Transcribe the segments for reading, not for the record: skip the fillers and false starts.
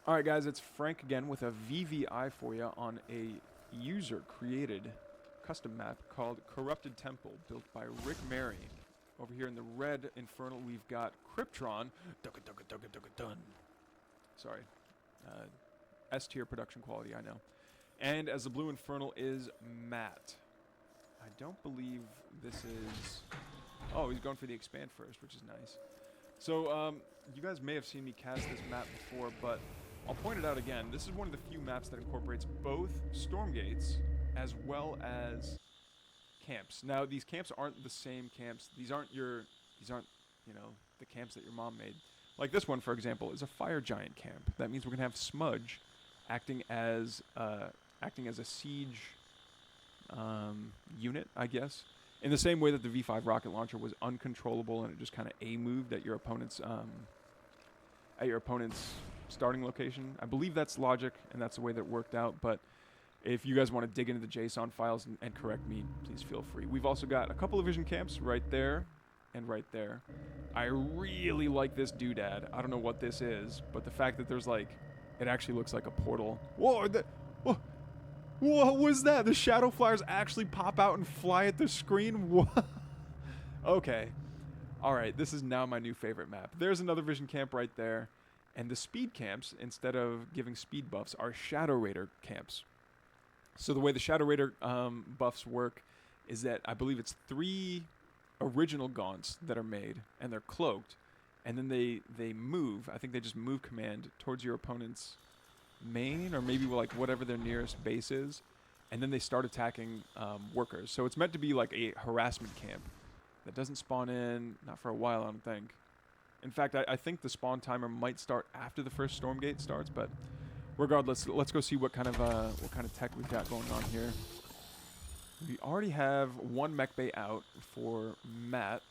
Alright guys, it's Frank again with a VVI for you on a user-created custom map called Corrupted Temple, built by Rikkmaery. Over here in the red Infernal, we've got Kryptron. Dun. Sorry. S-tier production quality, I know. And as the blue Infernal is Matt. I don't believe this is... Oh, he's going for the expand first, which is nice. So, you guys may have seen me cast this map before, but I'll point it out again. This is one of the few maps that incorporates both Stormgates as well as camps. Now, these camps aren't the same camps. These aren't, you know, the camps that your mom made. Like this one, for example, is a fire giant camp. That means we're gonna have Smudge acting as a siege unit, I guess. In the same way that the V5 rocket launcher was uncontrollable and it just kind of A-moved at your opponent's starting location. I believe that's logic, and that's the way that it worked out, but if you guys want to dig into the JSON files and correct me, please feel free. We've also got a couple of vision camps right there and right there. I really like this doodad. I don't know what this is, but the fact that there's like, it actually looks like a portal. Whoa, what was that? The shadow flyers actually pop out and fly at the screen? What? Okay. Alright, this is now my new favorite map. There's another vision camp right there. And the speed camps, instead of giving speed buffs, are Shadow Raider camps. So the way the Shadow Raider buffs work is that I believe it's 3 original gaunts that are made, and they're cloaked. And then they move, I think they just move command towards your opponent's main, or maybe like whatever their nearest base is, and then they start attacking workers. So it's meant to be like a harassment camp that doesn't spawn in, not for a while, I don't think. In fact, I think the spawn timer might start after the first Stormgate starts, but regardless, let's go see what kind of tech we've got going on here. We already have one mech bay out for Matt,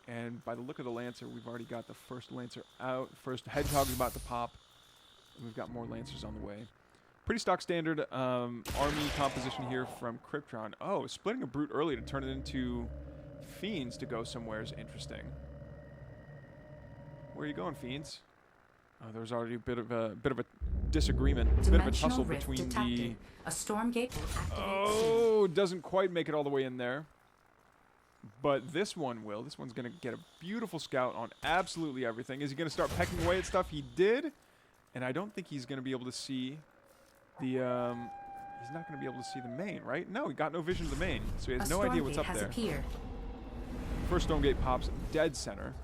and by the look of the Lancer, we've already got the first Lancer out. First Hedgehog is about to pop. We've got more Lancers on the way. Pretty stock standard army composition here from Kryptron. Oh, splitting a Brute early to turn it into Fiends to go somewhere is interesting. Where are you going, Fiends? Oh, there was already a bit of a disagreement, a bit of a tussle between the... A Stormgate will activate. Oh, doesn't quite make it all the way in there. But this one will. This one's going to get a beautiful scout on absolutely everything. Is he going to start pecking away at stuff? He did. And I don't think he's going to be able to see the, he's not going to be able to see the main, right? No, he got no vision of the main, so he has no idea what's up there. Appeared. First Stormgate pops dead center.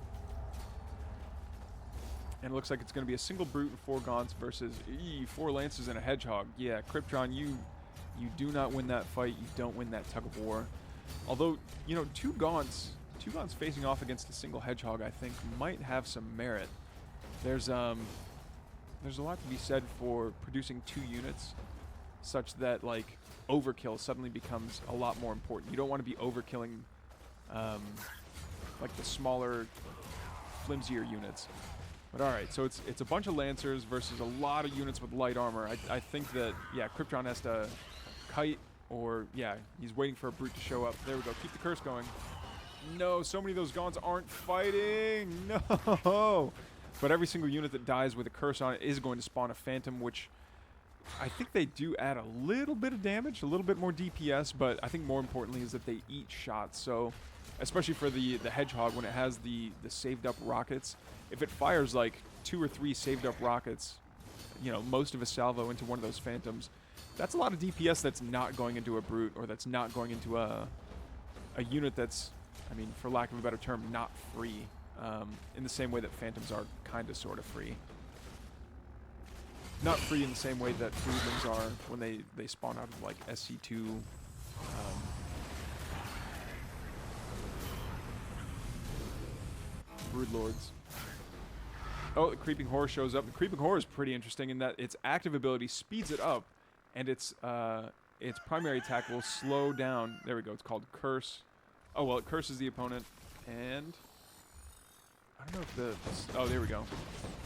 And it looks like it's going to be a single Brute and 4 Gaunts versus 4 Lancers and a Hedgehog. Yeah, Kryptron, you do not win that fight. You don't win that tug of war. Although, you know, 2 Gaunts facing off against a single Hedgehog, I think, might have some merit. There's a lot to be said for producing 2 units such that, like, overkill suddenly becomes a lot more important. You don't want to be overkilling, like, the smaller, flimsier units. But alright, so it's a bunch of Lancers versus a lot of units with light armor. I think that, yeah, Kryptron has to kite, or, yeah, he's waiting for a Brute to show up. There we go. Keep the curse going. No, so many of those Gaunts aren't fighting. No! But every single unit that dies with a curse on it is going to spawn a Phantom, which I think they do add a little bit of damage, a little bit more DPS, but I think more importantly is that they eat shots. So, especially for the Hedgehog, when it has the saved up rockets, if it fires like 2 or 3 saved up rockets, you know, most of a salvo into one of those Phantoms, that's a lot of DPS that's not going into a Brute, or that's not going into a unit that's, I mean, for lack of a better term, not free. In the same way that Phantoms are kind of sort of free. Not free in the same way that Broodlings are when they spawn out of like SC2. Broodlords. Oh, the Creeping Horror shows up. The Creeping Horror is pretty interesting in that its active ability speeds it up, and its primary attack will slow down. There we go. It's called Curse. Oh, well, it curses the opponent, and... I don't know if oh, there we go.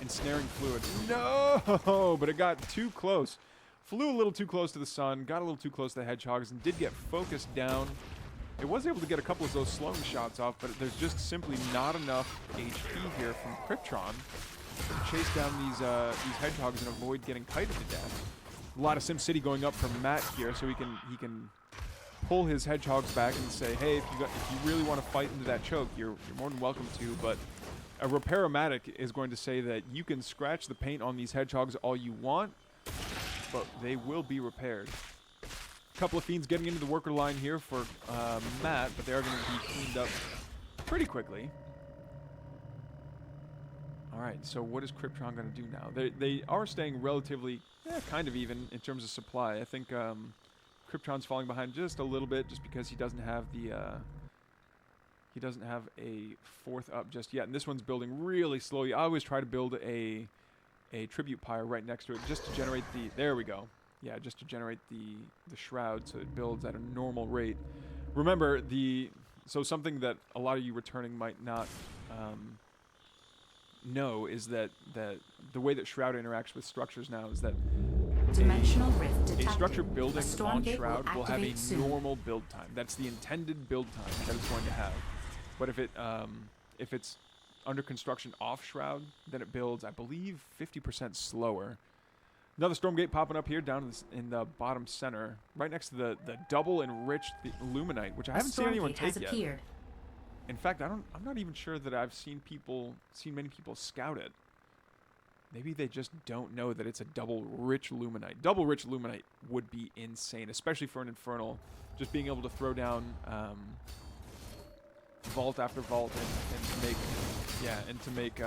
Ensnaring Fluid. No! But it got too close. Flew a little too close to the sun, got a little too close to the Hedgehogs, and did get focused down. It was able to get a couple of those slowing shots off, but there's just simply not enough HP here from Kryptron chase down these hedgehogs and avoid getting kited to death. A lot of SimCity going up for Matt here, so he can pull his hedgehogs back and say, hey, if you really want to fight into that choke, you're more than welcome to. But a Repair-O-Matic is going to say that you can scratch the paint on these hedgehogs all you want, but they will be repaired. A couple of Fiends getting into the worker line here for Matt, but they are going to be cleaned up pretty quickly. All right, so what is Krypton going to do now? They are staying relatively, kind of even in terms of supply. I think Krypton's falling behind just a little bit, just because he doesn't have the a fourth up just yet. And this one's building really slowly. I always try to build a tribute pyre right next to it, just to generate the. There we go. Yeah, just to generate the shroud, so it builds at a normal rate. Remember so something that a lot of you returning might not know is that the way that Shroud interacts with structures now is that Dimensional rift detected. a structure building on Stormgate Shroud will have a soon. normal build time. That's the intended build time that it's going to have. But if it's under construction off Shroud, then it builds, I believe, 50% slower. Another Stormgate popping up here down in the bottom center, right next to the double enriched Luminite, which I haven't seen anyone take yet. In fact, I'm not even sure that I've seen many people scout it. Maybe they just don't know that it's a double rich Luminite. Double rich Luminite would be insane, especially for an Infernal. Just being able to throw down vault after vault and to make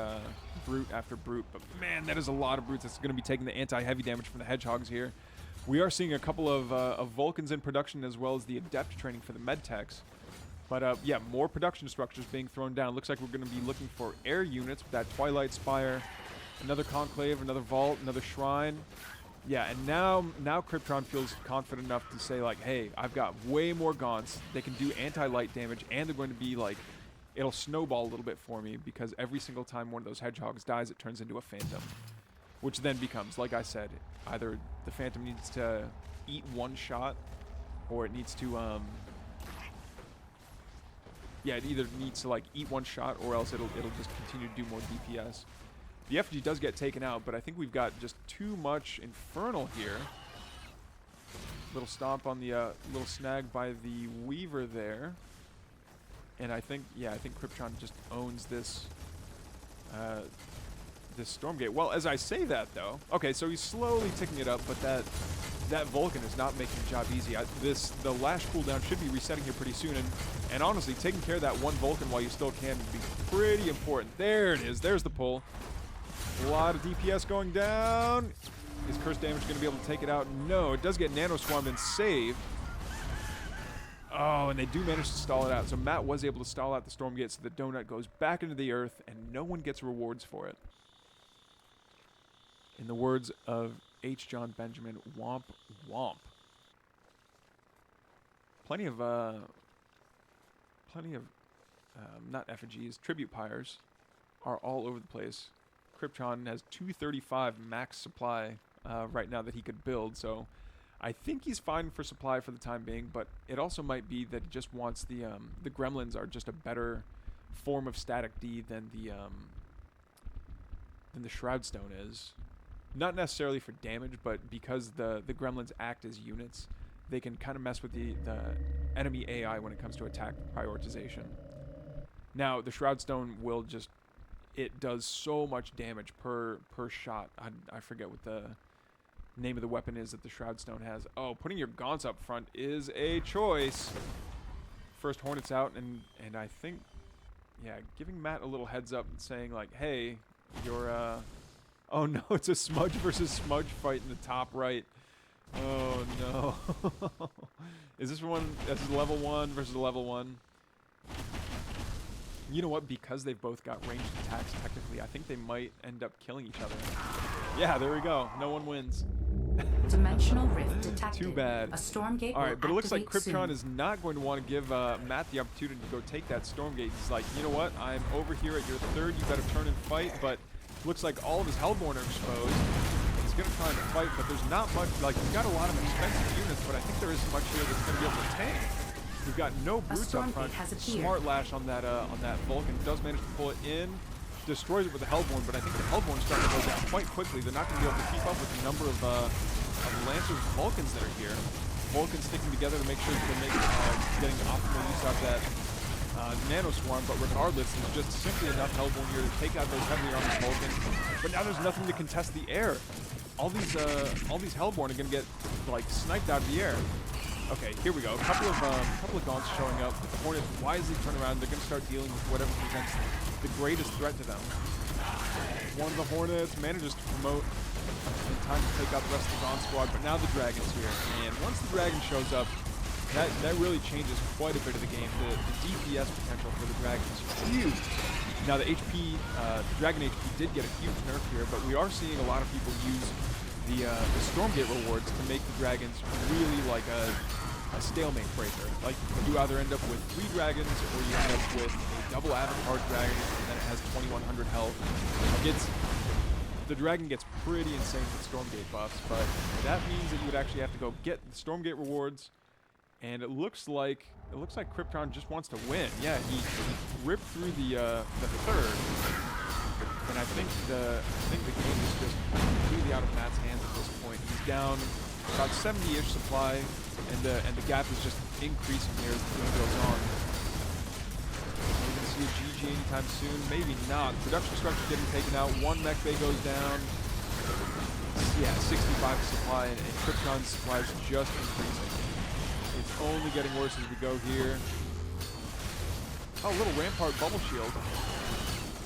brute after brute. But man, that is a lot of brutes. That's going to be taking the anti-heavy damage from the hedgehogs here. We are seeing a couple of Vulcans in production, as well as the adept training for the medtechs. But yeah, more production structures being thrown down. Looks like we're going to be looking for air units with that Twilight Spire, another Conclave, another Vault, another Shrine. Yeah, and now Krypton feels confident enough to say, like, hey, I've got way more Gaunts. They can do anti-light damage, and they're going to be, like, it'll snowball a little bit for me, because every single time one of those hedgehogs dies, it turns into a Phantom. Which then becomes, like I said, either the Phantom needs to eat one shot, or it needs to, yeah, it either needs to, like, eat one shot, or else it'll just continue to do more DPS. The effigy does get taken out, but I think we've got just too much Infernal here. Little stomp on the little snag by the Weaver there. And I think Krypton just owns this this Stormgate. Well, as I say that, though, okay, so he's slowly ticking it up, but that Vulcan is not making the job easy. The Lash cooldown should be resetting here pretty soon, and honestly, taking care of that one Vulcan while you still can would be pretty important. There it is. There's the pull. A lot of DPS going down. Is curse damage going to be able to take it out? No, it does get nano swarmed and saved. Oh, and they do manage to stall it out. So Matt was able to stall out the Stormgate, so the donut goes back into the earth, and no one gets rewards for it. In the words of H. John Benjamin, womp womp. Plenty of not effigies, tribute pyres are all over the place. Krypton has 235 max supply right now that he could build, so I think he's fine for supply for the time being, but it also might be that he just wants the gremlins are just a better form of static D than the Shroud Stone is. Not necessarily for damage, but because the gremlins act as units, they can kind of mess with the enemy AI when it comes to attack prioritization. Now, the Shroud Stone will just, it does so much damage per shot. I forget what the name of the weapon is that the Shroud Stone has. Oh, putting your Gaunts up front is a choice. First Hornets out, and I think, yeah, giving Matt a little heads up and saying, like, hey, you're, oh no, it's a Smudge versus Smudge fight in the top right. Oh no. Is this one, this is level 1 versus level 1? You know what, because they've both got ranged attacks, technically, I think they might end up killing each other. Yeah, there we go. No one wins. Dimensional rift detected. Too bad. A Stormgate. All right, but it looks like Krypton soon. is not going to want to give Matt the opportunity to go take that Stormgate. He's like, you know what? I'm over here at your third. You better turn and fight. But looks like all of his Hellborn are exposed. He's going to try and fight, but there's not much. Like, he's got a lot of expensive units, but I think there isn't much here that's going to be able to tank. We've got no brutes up front. Smart Lash on that Vulcan. Does manage to pull it in. destroys it with the Hellborn, but I think the Hellborn's starting to go down quite quickly. They're not going to be able to keep up with the number of Lancers and Vulcans that are here. Vulcans sticking together to make sure that they're getting optimal use out of that Nano Swarm, but regardless, there's just simply enough Hellborn here to take out those heavily armored Vulcans. But now there's nothing to contest the air. All these Hellborn are going to get like sniped out of the air. Okay, here we go. A couple of Gaunts showing up. The Hornets wisely turn around. They're going to start dealing with whatever presents the greatest threat to them. One of the Hornets manages to promote in time to take out the rest of the Gaunt squad, but now the Dragon's here. And once the Dragon shows up, that really changes quite a bit of the game. The DPS potential for the Dragon is huge. Now the HP, the Dragon HP did get a huge nerf here, but we are seeing a lot of people use the Stormgate rewards to make the Dragons really like a stalemate breaker. Like you either end up with 3 Dragons or you end up with a double Avatar Dragon and then it has 2100 health. The Dragon gets pretty insane with Stormgate buffs, but that means that you would actually have to go get the Stormgate rewards. And it looks like Krypton just wants to win. Yeah, he ripped through the third, and I think the game is just completely out of Matt's hands at this point. He's down about 70-ish supply, and the gap is just increasing here as the game goes on. Are we gonna see a GG anytime soon? Maybe not. Production structure getting taken out. One mech bay goes down. Yeah, 65 supply, and Krypton's supply is just increasing. It's only getting worse as we go here. Oh, a little Rampart bubble shield.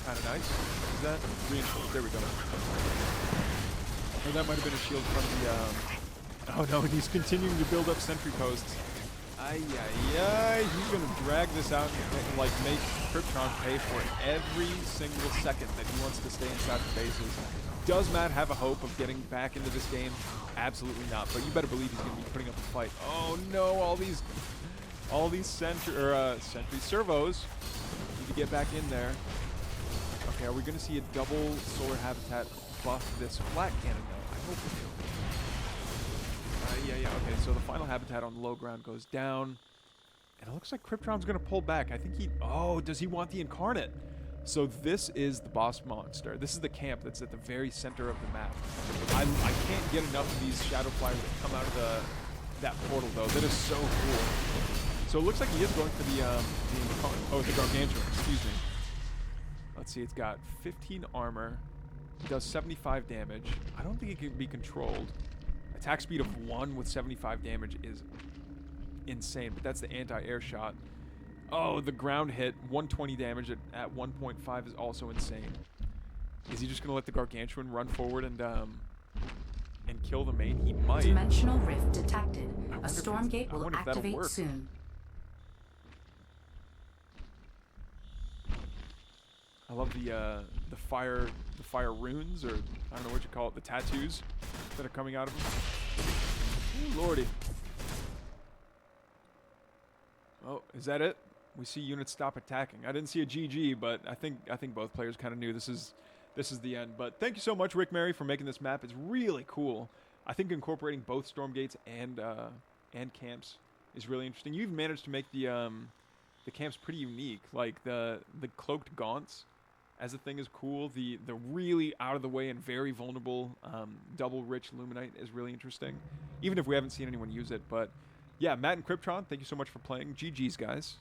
Kind of nice. Is that reinforced? There we go. Or that might have been a shield from the... Oh no, and he's continuing to build up sentry posts. He's going to drag this out and like make Krypton pay for it every single second that he wants to stay inside the bases. Does Matt have a hope of getting back into this game? Absolutely not, but you better believe he's going to be putting up a fight. Oh no, all these sentry servos need to get back in there. Okay, are we going to see a double solar habitat buff this flat cannon though? I hope we do. Okay, so the final habitat on low ground goes down. And it looks like Krypton's going to pull back. I think does he want the Incarnate? So this is the boss monster. This is the camp that's at the very center of the map. I can't get enough of these Shadow Flyers that come out of that portal though. That is so cool. So it looks like he is going for the Gargantuan, excuse me. Let's see, it's got 15 armor. It does 75 damage. I don't think it can be controlled. Attack speed of 1 with 75 damage is insane, but that's the anti-air shot. Oh, the ground hit, 120 damage at 1.5 is also insane. Is he just going to let the Gargantuan run forward and kill the main? He might. Dimensional rift detected. A Stormgate will activate soon. I love the fire runes, or I don't know what you call it, the tattoos that are coming out of him. Ooh, lordy. Oh, is that it? We see units stop attacking. I didn't see a GG, but I think both players kind of knew this is the end. But thank you so much, Rikkmaery, for making this map. It's really cool. I think incorporating both Stormgates and camps is really interesting. You've managed to make the camps pretty unique. Like the cloaked gaunts as a thing is cool. The really out of the way and very vulnerable double rich Luminite is really interesting. Even if we haven't seen anyone use it, but yeah, Matt and Krypton, thank you so much for playing. GG's, guys.